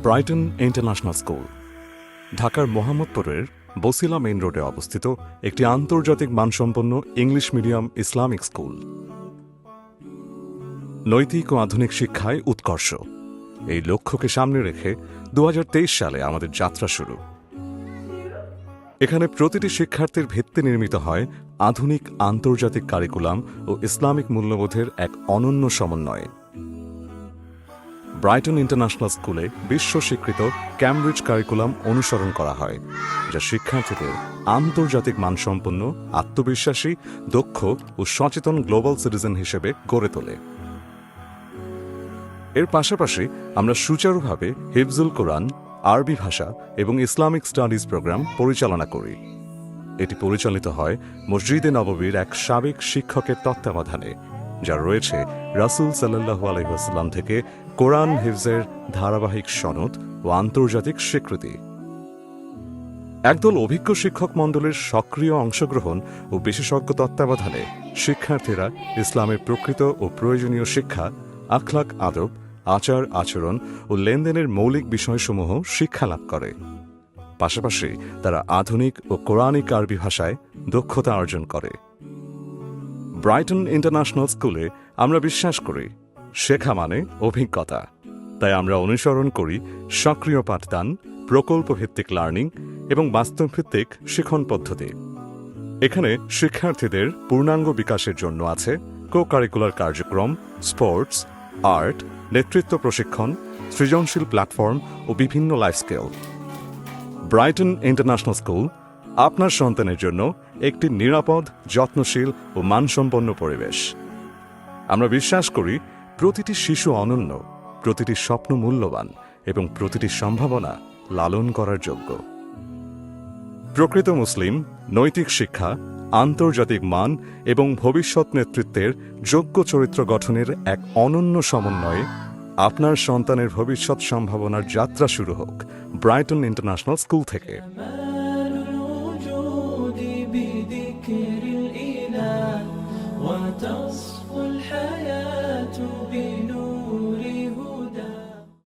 Brighton international school ঢাকার মোহাম্মদপুরের Basila main রোডে অবস্থিত একটি আন্তর্জাতিক মানসম্পন্ন ইংলিশ মিডিয়াম ইসলামিক স্কুল। নৈতিক ও আধুনিক শিক্ষায় উৎকর্ষ, এই লক্ষ্যকে সামনে রেখে 2023 সালে আমাদের যাত্রা শুরু। এখানে প্রতিটি শিক্ষার্থীর ভিত্তি নির্মিত হয় আধুনিক আন্তর্জাতিক কারিকুলাম ও ইসলামিক মূল্যবোধের এক অনন্য সমন্বয়ে। ব্রাইটন ইন্টারন্যাশনাল স্কুলে বিশ্ব স্বীকৃত ক্যামব্রিজ কারিকুলাম অনুসরণ করা হয়, যা শিক্ষার্থীদের আন্তর্জাতিক মানসম্পন্ন, আত্মবিশ্বাসী, দক্ষ ও সচেতন গ্লোবাল সিটিজেন হিসেবে গড়ে তোলে। এর পাশাপাশি আমরা সুচারুভাবে হিফজুল কোরআন, আরবি ভাষা এবং ইসলামিক স্টাডিজ প্রোগ্রাম পরিচালনা করি। এটি পরিচালিত হয় মসজিদে নববীর এক সাবেক শিক্ষকের তত্ত্বাবধানে, যা রয়েছে রাসূল সাল্লাল্লাহু আলাইহি ওয়াসাল্লাম থেকে কোরআন হিফজের ধারাবাহিক সনদ ও আন্তর্জাতিক স্বীকৃতি। একদল অভিজ্ঞ শিক্ষক মণ্ডলের সক্রিয় অংশগ্রহণ ও বিশেষজ্ঞ তত্ত্বাবধানে শিক্ষার্থীরা ইসলামের প্রকৃত ও প্রয়োজনীয় শিক্ষা, আখলাক, আদব, আচার আচরণ ও লেনদেনের মৌলিক বিষয়সমূহ শিক্ষা লাভ করে। পাশাপাশি তারা আধুনিক ও কোরআনিক আরবি ভাষায় দক্ষতা অর্জন করে। ব্রাইটন ইন্টারন্যাশনাল স্কুলে আমরা বিশ্বাস করি শেখা মানে অভিজ্ঞতা, তাই আমরা অনুসরণ করি সক্রিয় পাঠদান, প্রকল্পভিত্তিক লার্নিং এবং বাস্তবভিত্তিক শিক্ষণ পদ্ধতি। এখানে শিক্ষার্থীদের পূর্ণাঙ্গ বিকাশের জন্য আছে কো-কারিকুলার কার্যক্রম, স্পোর্টস, আর্ট, নেতৃত্ব প্রশিক্ষণ, সৃজনশীল প্ল্যাটফর্ম ও বিভিন্ন life skill. Brighton international school আপনার সন্তানের জন্য একটি নিরাপদ, যত্নশীল ও মানসম্পন্ন পরিবেশ। আমরা বিশ্বাস করি প্রতিটি শিশু অনন্য, প্রতিটি স্বপ্ন মূল্যবান এবং প্রতিটি সম্ভাবনা লালন করার যোগ্য। প্রকৃত মুসলিম, নৈতিক শিক্ষা, আন্তর্জাতিক মান এবং ভবিষ্যৎ নেতৃত্বের যোগ্য চরিত্র গঠনের এক অনন্য সমন্বয়ে আপনার সন্তানের ভবিষ্যৎ সম্ভাবনার যাত্রা শুরু হোক ব্রাইটন ইন্টারন্যাশনাল স্কুল থেকে। بذكر الإله وتصفو الحياة